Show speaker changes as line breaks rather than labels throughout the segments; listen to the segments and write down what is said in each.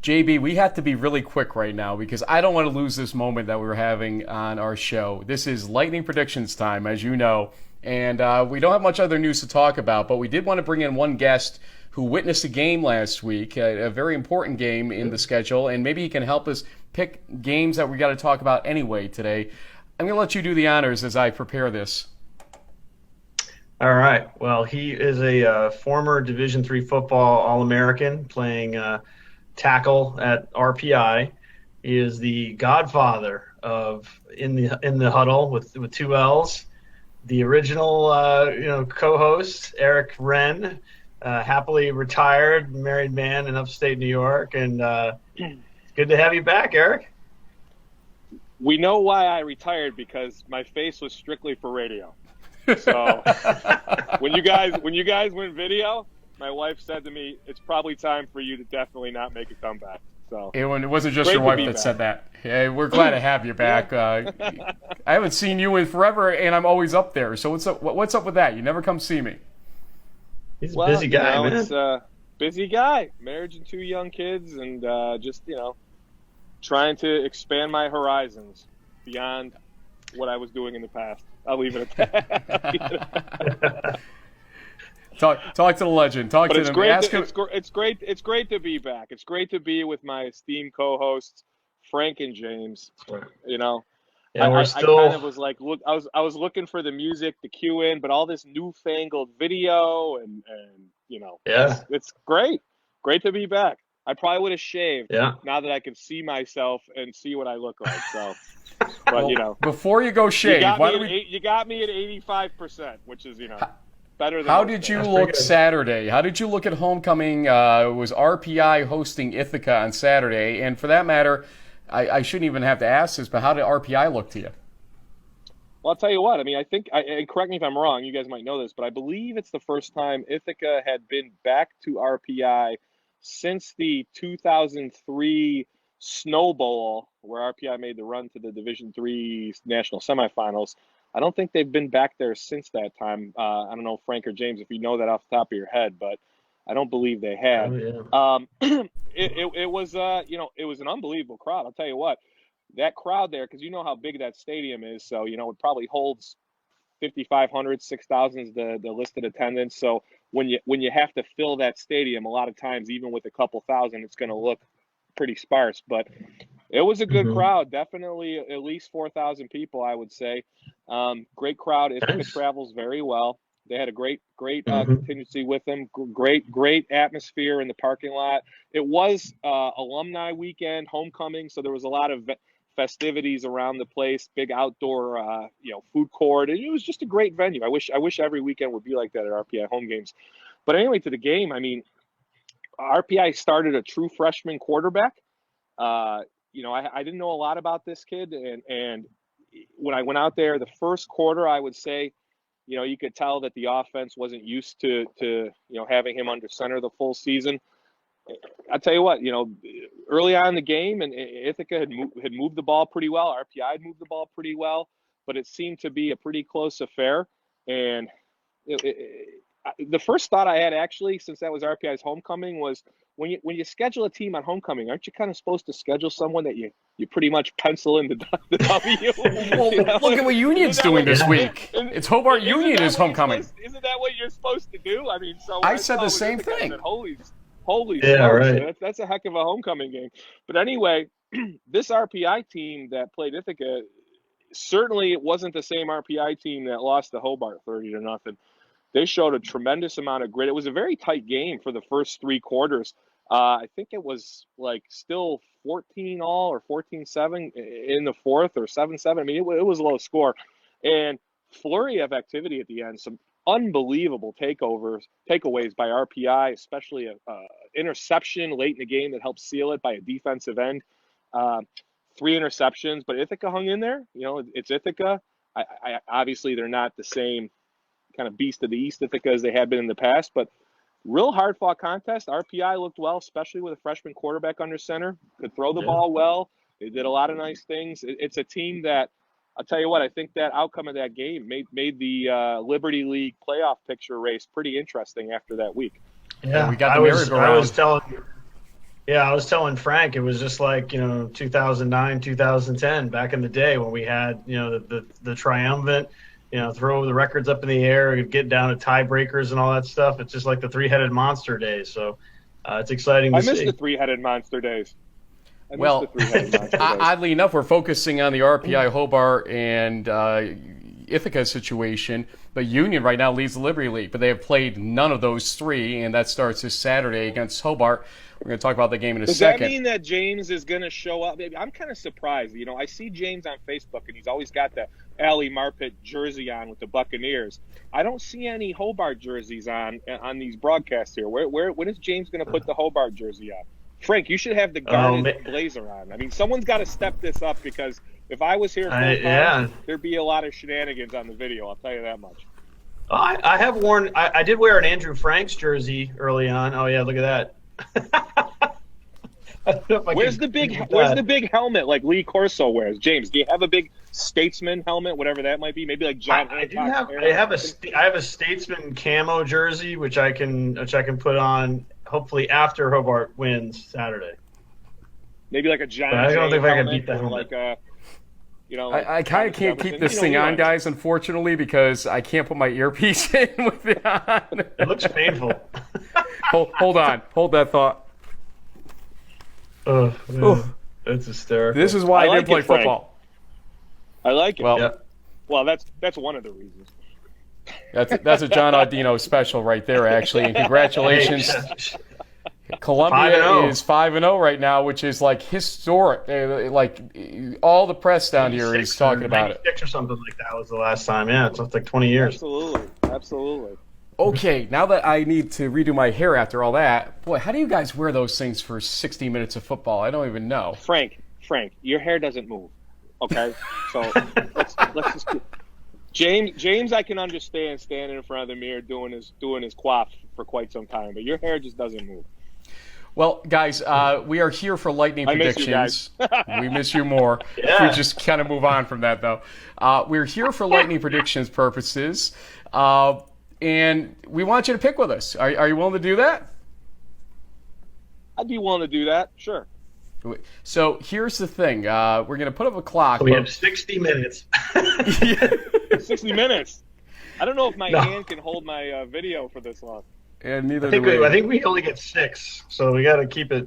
JB, we have to be really quick right now because I don't want to lose this moment that we're having on our show. This is lightning predictions time, as you know, and we don't have much other news to talk about, but we did want to bring in one guest who witnessed a game last week, a very important game in the schedule, and maybe he can help us pick games that we got to talk about anyway today. I'm going to let you do the honors as I prepare this.
All right. Well, he is a former Division III football All-American playing tackle at RPI. He is the godfather of in the huddle with two L's. The original co-host Eric Ren, happily retired married man in upstate New York, and it's good to have you back, Eric.
We know why I retired, because my face was strictly for radio. So when you guys went video, my wife said to me, "It's probably time for you to definitely not make a comeback." So
it wasn't just your wife that said that. Hey, we're glad to have you back. I haven't seen you in forever, and I'm always up there. So what's up with that? You never come see me.
He's a busy guy, man.
It's a busy guy. Marriage and 2 young kids, and just trying to expand my horizons beyond what I was doing in the past. I'll leave it at that.
Talk to the legend. Talk
but
to
it's
him.
Great
It's
great. It's great to be back. It's great to be with my esteemed co-hosts, Frank and James.
Yeah,
I kind of was like, look, I was looking for the music to cue in, but all this newfangled video and it's great. Great to be back. I probably would have shaved now that I can see myself and see what I look like. So, but
before you go shave,
you got me at 85%, which is better than.
How did you look Saturday? How did you look at homecoming? It was RPI hosting Ithaca on Saturday, and for that matter, I shouldn't even have to ask this, but how did RPI look to you?
Well, I'll tell you what. I mean, I think, and correct me if I'm wrong, you guys might know this, but I believe it's the first time Ithaca had been back to RPI since the 2003 Snow Bowl, where RPI made the run to the Division III national semifinals. I don't think they've been back there since that time. I don't know, Frank or James, if you know that off the top of your head, but I don't believe they had. It was it was an unbelievable crowd. I'll tell you what, that crowd there, because you know how big that stadium is, so it probably holds 5,500, 6,000 is the listed attendance. So when you have to fill that stadium, a lot of times, even with a couple thousand, it's going to look pretty sparse. But it was a good crowd, definitely at least 4,000 people, I would say. Great crowd. Ithaca travels very well. They had a great contingency with them. Great atmosphere in the parking lot. It was alumni weekend, homecoming, so there was a lot of festivities around the place. Big outdoor, food court. It was just a great venue. I wish every weekend would be like that at RPI home games. But anyway, to the game. I mean, RPI started a true freshman quarterback. I didn't know a lot about this kid, and when I went out there, the first quarter, I would say, you could tell that the offense wasn't used to having him under center the full season. I'll tell you what, early on in the game, and Ithaca had moved the ball pretty well. RPI had moved the ball pretty well, but it seemed to be a pretty close affair. And the first thought I had, actually, since that was RPI's homecoming, was when you schedule a team on homecoming, aren't you kind of supposed to schedule someone that you pretty much pencil in the W?
Well, look at what Union's doing this week. It's Hobart Union is homecoming.
Isn't that what you're supposed to do? I mean, so
I said the same thing.
Said, Holy
yeah,
smokes,
right.
That's a heck of a homecoming game. But anyway, this RPI team that played Ithaca, certainly it wasn't the same RPI team that lost to Hobart 30-0. They showed a tremendous amount of grit. It was a very tight game for the first 3 quarters. I think it was still 14-all or 14-7 in the fourth, or 7-7. I mean, it was a low score. And flurry of activity at the end. Some unbelievable takeaways by RPI, especially a interception late in the game that helped seal it by a defensive end. 3 interceptions, but Ithaca hung in there. It's Ithaca. I obviously they're not the same kind of beast of the East Ithaca as they had been in the past, but real hard-fought contest. RPI looked well, especially with a freshman quarterback under center. Could throw the ball well. They did a lot of nice things. It's a team that, I'll tell you what, I think that outcome of that game made the Liberty League playoff picture race pretty interesting after that week.
Yeah,
we got
I was telling you. Yeah, I was telling Frank it was just like, 2009, 2010, back in the day when we had, the triumphant, throw the records up in the air, get down to tiebreakers and all that stuff. It's just like the three-headed monster days. So it's exciting to
I
see.
miss the three-headed monster days.
Well, oddly enough, we're focusing on the RPI Hobart and Ithaca situation, but Union right now leads the Liberty League, but they have played none of those three, and that starts this Saturday against Hobart. We're going to talk about the game in a second.
Does that mean that James is going to show up? I'm kind of surprised. I see James on Facebook, and he's always got the Ali Marpet jersey on with the Buccaneers. I don't see any Hobart jerseys on these broadcasts here. When is James going to put the Hobart jersey on? Frank, you should have the garnet blazer on. Someone's got to step this up, because if I was here there'd be a lot of shenanigans on the video. I'll tell you that much.
I have worn. I did wear an Andrew Franks jersey early on. Oh yeah, look at that.
Where's the big helmet like Lee Corso wears? James, do you have a big Statesman helmet, whatever that might be? Maybe like John Hancock.
I have a Statesman camo jersey which I can put on hopefully after Hobart wins Saturday.
Maybe like a John.
I don't think I can beat
that.
I kind of can't keep this thing on, guys, unfortunately, because I can't put my earpiece in with it on.
It looks painful.
Hold on. Hold that thought.
Oh, man. That's hysterical.
This is why I didn't play football.
I like it.
Well,
that's one of the reasons.
That's a John Audino special right there, actually. And congratulations. Columbia is 5-0 right now, which is like historic. Like all the press down here is talking about it.
96 or something like that was the last time. Yeah, it's like 20 years.
Absolutely.
Okay, now that I need to redo my hair after all that, boy, how do you guys wear those things for 60 minutes of football? I don't even know.
Frank, your hair doesn't move. Okay, so let's just. James, I can understand standing in front of the mirror doing his coif for quite some time, but your hair just doesn't move.
Well, guys, we are here for lightning predictions. We miss you more.
Yeah.
If we just kind of move on from that, though. We're here for lightning predictions purposes, and we want you to pick with us. Are you willing to do that?
I'd be willing to do that, sure.
So here's the thing. We're going to put up a clock.
So we have 60 minutes.
60 minutes. I don't know if my hand can hold my video for this long.
And neither
I think we only get 6, so we got to keep it.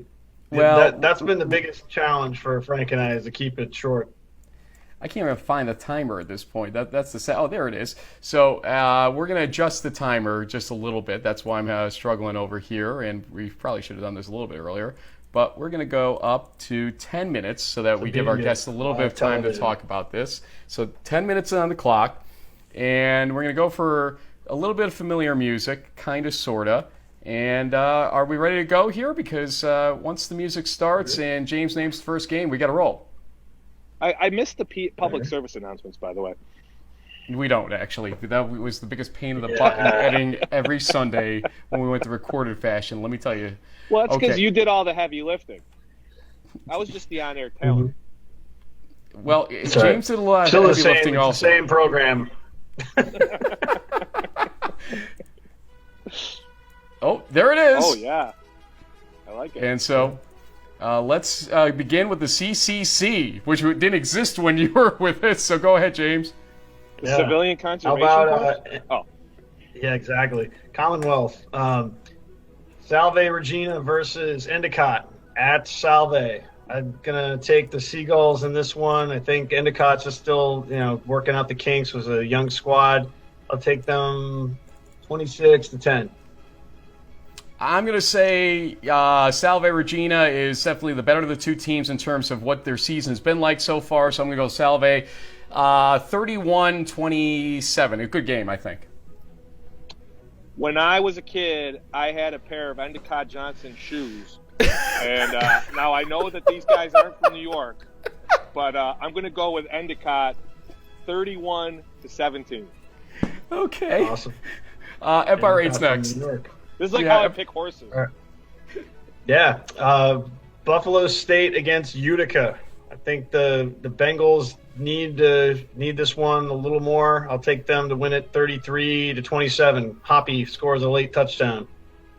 Well, that's been the biggest challenge for Frank and I, is to keep it short.
I can't even find the timer at this point. That's the set. Oh, there it is. So we're going to adjust the timer just a little bit. That's why I'm struggling over here, and we probably should have done this a little bit earlier. But we're going to go up to 10 minutes so that we give our guests a little bit of time to talk about this. So 10 minutes on the clock, and we're going to go for a little bit of familiar music, kind of, sort of. And are we ready to go here? Because once the music starts and James names the first game, we got to roll.
I missed the public service announcements, by the way.
We don't, actually. That was the biggest pain in the butt in editing every Sunday when we went to recorded fashion, let me tell you.
Well, that's because you did all the heavy lifting. I was just the on-air talent.
Well, James did a lot of heavy lifting also.
It's the same program.
Oh, there it is.
Oh, yeah. I like it.
And so let's begin with the CCC, which didn't exist when you were with us. So go ahead, James.
The Civilian Conservation
Corps? Yeah, exactly. Commonwealth. Salve Regina versus Endicott at Salve. I'm going to take the Seagulls in this one. I think Endicott's is still, working out the kinks. Was a young squad. I'll take them 26-10.
I'm going to say Salve Regina is definitely the better of the two teams in terms of what their season has been like so far. So I'm going to go Salve 31-27. A good game, I think.
When I was a kid, I had a pair of Endicott Johnson shoes. And now I know that these guys aren't from New York, but I'm going to go with Endicott 31-17.
Okay.
Awesome.
Empire 8's next.
This is like how I pick horses.
Right. Yeah. Buffalo State against Utica. I think the Bengals need this one a little more. I'll take them to win it 33-27. Hoppy scores a late touchdown.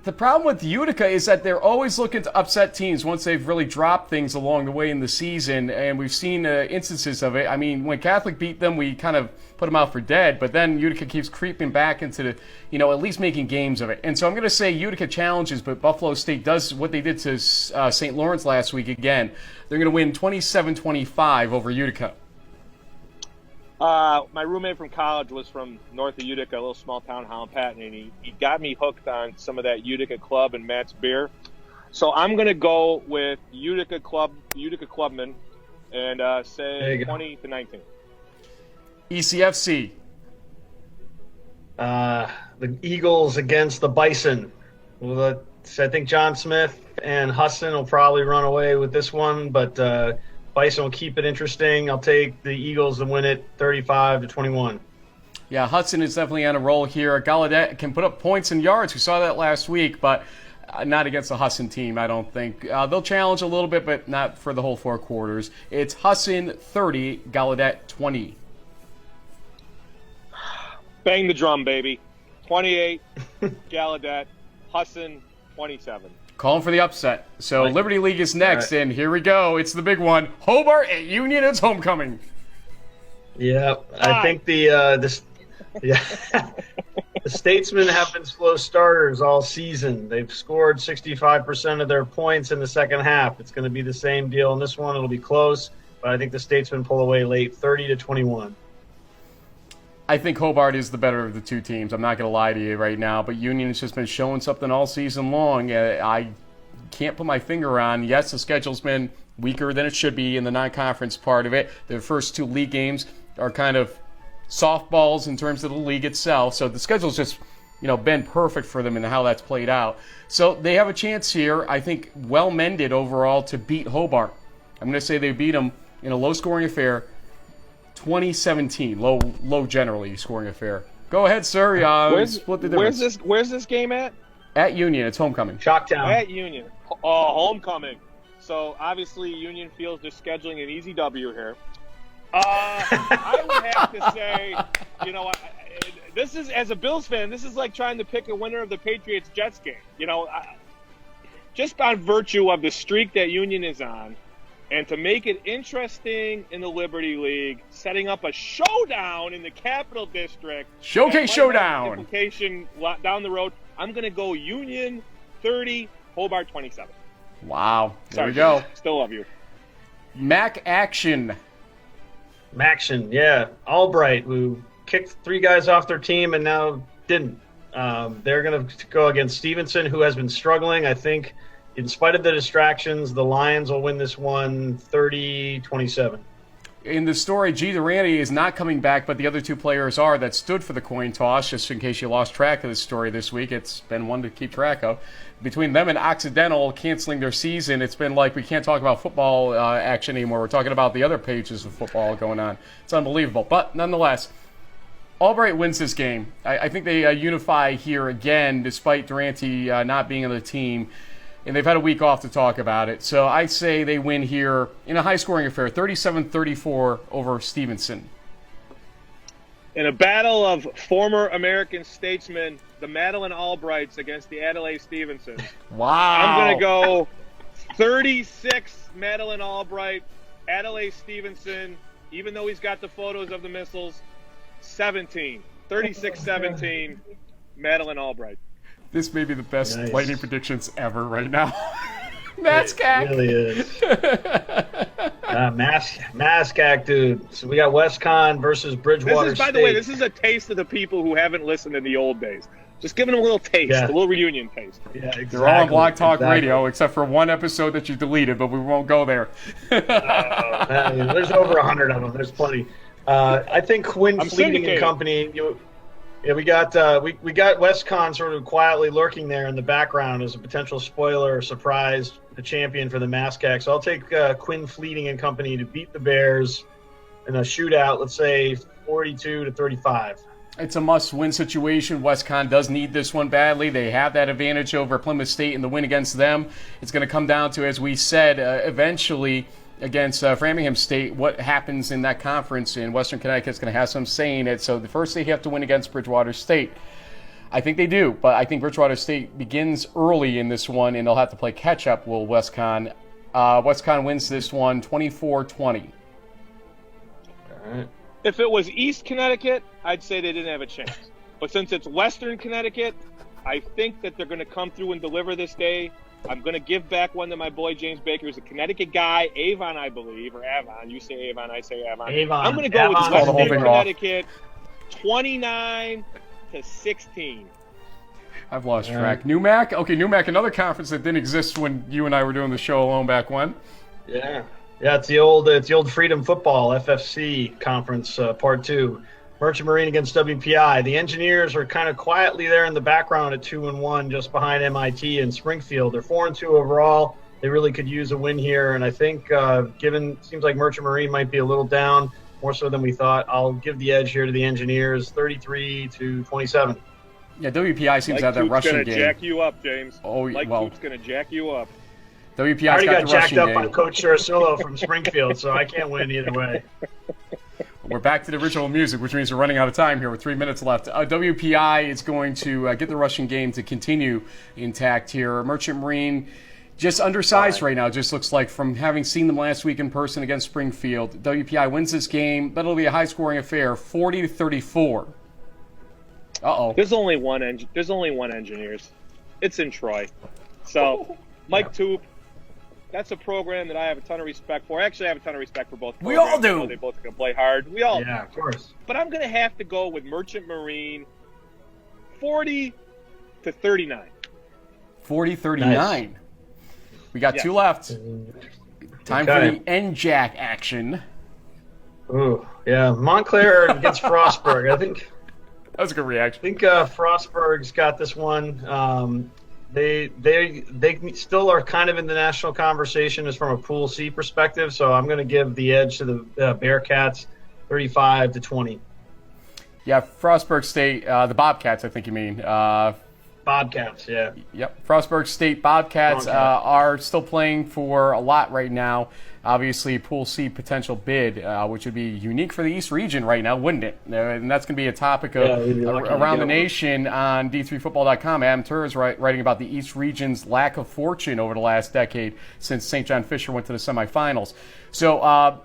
The problem with Utica is that they're always looking to upset teams once they've really dropped things along the way in the season, and we've seen instances of it. I mean, when Catholic beat them, we kind of put them out for dead, but then Utica keeps creeping back into the, at least making games of it. And so I'm going to say Utica challenges, but Buffalo State does what they did to St. Lawrence last week again. They're going to win 27-25 over Utica.
My roommate from college was from north of Utica, a little small town, Holland Patton, and he got me hooked on some of that Utica Club and Matt's beer. So I'm going to go with Utica Clubman, and say 20-19.
ECFC.
The Eagles against the Bison. I think John Smith and Husson will probably run away with this one, but Bison will keep it interesting. I'll take the Eagles to win it 35-21.
Yeah, Hudson is definitely on a roll here. Gallaudet can put up points and yards. We saw that last week, but not against the Husson team, I don't think. They'll challenge a little bit, but not for the whole 4 quarters. It's Husson 30, Gallaudet 20.
Bang the drum, baby. 28, Gallaudet, Husson 27.
Calling for the upset. So Liberty League is next, and here we go. It's the big one. Hobart at Union. It's homecoming.
Yeah, I think the Statesmen have been slow starters all season. They've scored 65% of their points in the second half. It's going to be the same deal in this one. It'll be close, but I think the Statesmen pull away late, 30-21.
I think Hobart is the better of the two teams. I'm not going to lie to you right now, but Union has just been showing something all season long. I can't put my finger on. Yes, the schedule's been weaker than it should be in the non-conference part of it. The first 2 league games are kind of softballs in terms of the league itself. So the schedule's just, been perfect for them and how that's played out. So they have a chance here, I think, well mended overall to beat Hobart. I'm going to say they beat them in a low-scoring affair. 2017, low generally scoring affair. Go ahead, sir. Split the difference.
Where's this game at?
At Union. It's homecoming.
Shocktown.
At Union. Homecoming. So obviously Union feels they're scheduling an easy W here. I would have to say, this is, as a Bills fan, this is like trying to pick a winner of the Patriots-Jets game. Just by virtue of the streak that Union is on, and to make it interesting in the Liberty League, setting up a showdown in the Capital District.
Showcase showdown.
Implication down the road. I'm going to go Union 30, Hobart 27.
Wow. There
Sorry,
we go.
Still love you.
Mac Action.
Yeah. Albright, who kicked 3 guys off their team and now didn't. They're going to go against Stevenson, who has been struggling. I think, in spite of the distractions, the Lions will win this one 30-27.
In the story, G. Durante is not coming back, but the other 2 players are that stood for the coin toss, just in case you lost track of this story this week. It's been one to keep track of. Between them and Occidental canceling their season, it's been like we can't talk about football action anymore. We're talking about the other pages of football going on. It's unbelievable. But nonetheless, Albright wins this game. I think they unify here again, despite Durante not being on the team. And they've had a week off to talk about it. So I say they win here in a high-scoring affair, 37-34 over Stevenson.
In a battle of former American statesmen, the Madeline Albrights against the Adelaide Stevensons.
Wow.
I'm going to go 36 Madeline Albright, Adelaide Stevenson, even though he's got the photos of the missiles, 17. 36-17, Madeline Albright.
This may be the best lightning predictions ever right now. Mascak.
It really is. Mascak, dude. So we got WestCon versus Bridgewater State.
By the way, this is a taste of the people who haven't listened in the old days. Just giving them a little taste, a little reunion taste.
Yeah, exactly.
They're all on Blog Talk Radio, except for one episode that you deleted, but we won't go there.
There's over 100 of them. There's plenty. I think Quinn Fleeting and Company. We got WestCon sort of quietly lurking there in the background as a potential spoiler or surprise, the champion for the Mascak. So I'll take Quinn Fleeting and Company to beat the Bears in a shootout. Let's say 42-35.
It's a must-win situation. WestCon does need this one badly. They have that advantage over Plymouth State in the win against them. It's going to come down to, as we said, eventually against Framingham State, what happens in that conference in Western Connecticut is going to have some say in it. So the first they have to win against Bridgewater State. I think they do, but I think Bridgewater State begins early in this one, and they'll have to play catch-up, will WestCon. WestCon wins this one 24-20.
All right.
If it was East Connecticut, I'd say they didn't have a chance. But since it's Western Connecticut, I think that they're going to come through and deliver this day. I'm going to give back one to my boy James Baker, who's a Connecticut guy. Avon, I believe, or Avon. You say Avon, I say Avon. I'm going to go with Western Connecticut, 29-16.
I've lost track. NUMAC? Okay, NUMAC, another conference that didn't exist when you and I were doing the show alone back when.
Yeah, it's the old Freedom Football FFC conference, part 2. Merchant Marine against WPI. The Engineers are kind of quietly there in the background at 2-1, just behind MIT and Springfield. They're 4-2 overall. They really could use a win here, and I think seems like Merchant Marine might be a little down, more so than we thought. I'll give the edge here to the Engineers, 33-27.
Yeah, WPI seems to have that rushing game.
Coop's going to jack you up, James.
Coop's
going to jack you up.
WPI's
I already
got
got
the
jacked
rushing
up
game.
by Coach Sarasullo from Springfield, so I can't win either way.
We're back to the original music, which means we're running out of time here with 3 minutes left. WPI is going to get the rushing game to continue intact here. Merchant Marine, just undersized right now, just looks like, from having seen them last week in person against Springfield. WPI wins this game, but it'll be a high-scoring affair, 40-34. Uh-oh.
There's only one Engineers. It's in Troy. So, Mike Toop, that's a program that I have a ton of respect for. Actually, I have a ton of respect for both programs.
We all do.
I know they both can play hard. We all do.
Yeah, of course.
But I'm going to have to go with Merchant Marine 40-39.
40-39.
Nice.
We got 2 left. Time for the NJAC action.
Ooh, yeah. Montclair against Frostburg. I think
That was a good reaction.
Frostburg's got this one. They still are kind of in the national conversation as from a Pool C perspective, so I'm going to give the edge to the Bearcats, 35-20.
Yeah, Frostburg State, the Bobcats, I think you mean.
Bobcats, yeah.
Yep, Frostburg State Bobcats are still playing for a lot right now. Obviously, Pool C potential bid, which would be unique for the East region right now, wouldn't it? And that's going to be a topic around the nation on D3Football.com. Adam Turr is writing about the East region's lack of fortune over the last decade since St. John Fisher went to the semifinals. So,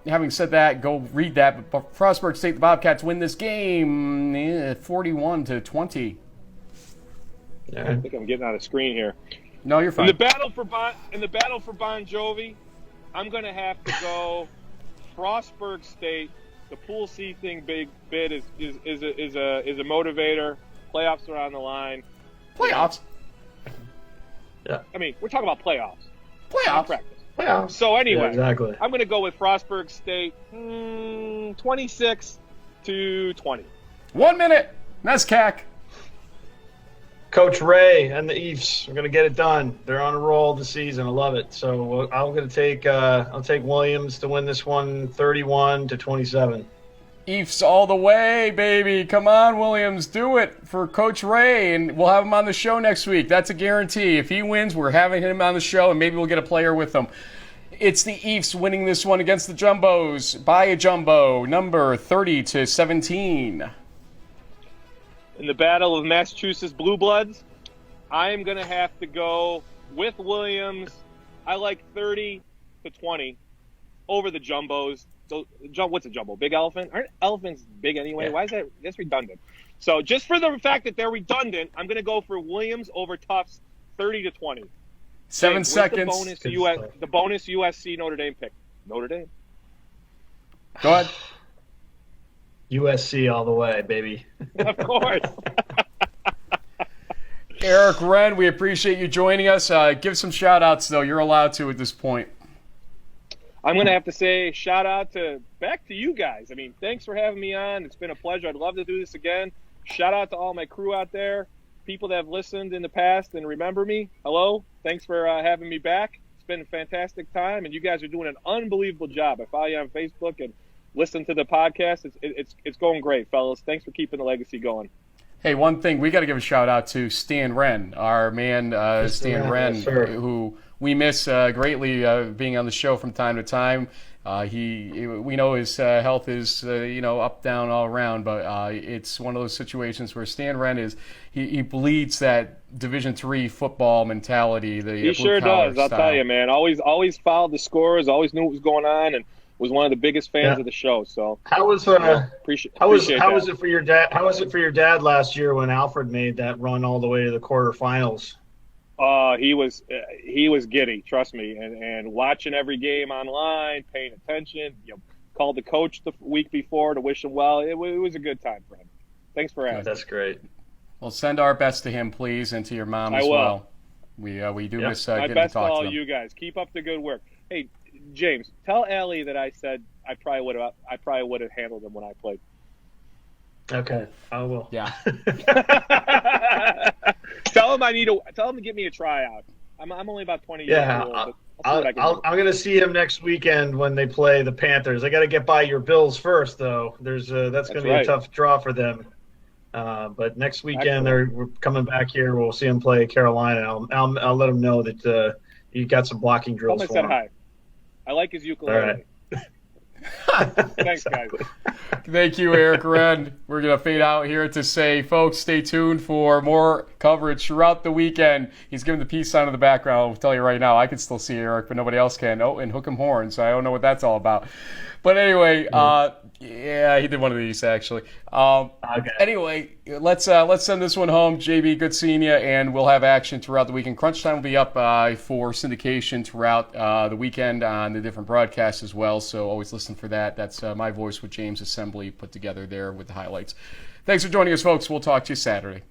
having said that, go read that. But Frostburg State, the Bobcats win this game 41-20.
Yeah.
I think I'm getting out of screen here.
No, you're fine.
In the battle for Bon Jovi, I'm going to have to go Frostburg State. The Pool C thing bid is a motivator. Playoffs are on the line.
Playoffs?
Yeah.
I mean, we're talking about playoffs.
Playoffs.
Not practice.
Playoffs.
So anyway,
Yeah, exactly.
I'm going to go with Frostburg State 26-20.
1 minute. NESCAC.
Coach Ray and the Eafs are going to get it done. They're on a roll this season. I love it. So I'm going to take Williams to win this one 31-27.
Eafs all the way, baby. Come on, Williams. Do it for Coach Ray, and we'll have him on the show next week. That's a guarantee. If he wins, we're having him on the show, and maybe we'll get a player with him. It's the Eafs winning this one against the Jumbos by a jumbo, number 30-17.
In the battle of Massachusetts Blue Bloods, I am going to have to go with Williams. I like 30-20 over the Jumbos. So, what's a jumbo? Big elephant? Aren't elephants big anyway?
Yeah.
Why is that? That's redundant. So just for the fact that they're redundant, I'm going to go for Williams over Tufts, 30-20.
7 seconds.
The bonus USC Notre Dame pick. Notre Dame.
Go ahead.
USC all the way, baby.
Of course.
Eric Ren, we appreciate you joining us. Give some shout-outs, though. You're allowed to at this point.
I'm going to have to say shout out back to you guys. I mean, thanks for having me on. It's been a pleasure. I'd love to do this again. Shout out to all my crew out there, people that have listened in the past and remember me. Hello. Thanks for having me back. It's been a fantastic time, and you guys are doing an unbelievable job. I follow you on Facebook and listen to the podcast. It's going great, fellas. Thanks for keeping the legacy going.
Hey, one thing, we got to give a shout-out to Stan Wren, our man Stan Wren,
yes, sir.
who we miss greatly being on the show from time to time. We know his health is up, down, all around, but it's one of those situations where Stan Ren he bleeds that Division III football mentality.
He sure does. I'll tell you, man. Always followed the scores. Always knew what was going on, and was one of the biggest fans of the show. So
how was it for your dad? How was it for your dad last year when Alfred made that run all the way to the quarterfinals?
He was giddy, trust me, and watching every game online, paying attention. Called the coach the week before to wish him well. It was a good time for him. Thanks for asking.
That's great.
Well, send our best to him, please, and to your mom as well. We do miss getting to talk to them.
My best to all you guys. Keep up the good work. Hey, James, tell Allie that I said I probably would have handled him when I played.
Okay, I will.
Yeah.
Tell him to give me a tryout. I'm only about 20 years old.
I'm going to see him next weekend when they play the Panthers. I got to get by your Bills first, though. That's going to be a tough draw for them. But next weekend we're coming back here. We'll see him play Carolina. I'll let him know that you got some blocking drills for him.
Said hi. I like his ukulele.
All right.
Thanks, guys.
Thank you, Eric Ren. We're going to fade out here to say, folks, stay tuned for more coverage throughout the weekend. He's giving the peace sign in the background. I'll tell you right now, I can still see Eric, but nobody else can. Oh, and hook 'em horns. I don't know what that's all about. But anyway, yeah, he did one of these, actually.
Okay.
Anyway, let's send this one home. JB, good seeing you, and we'll have action throughout the weekend. Crunch Time will be up for syndication throughout the weekend on the different broadcasts as well, so always listen for that. That's my voice with James Assembly put together there with the highlights. Thanks for joining us, folks. We'll talk to you Saturday.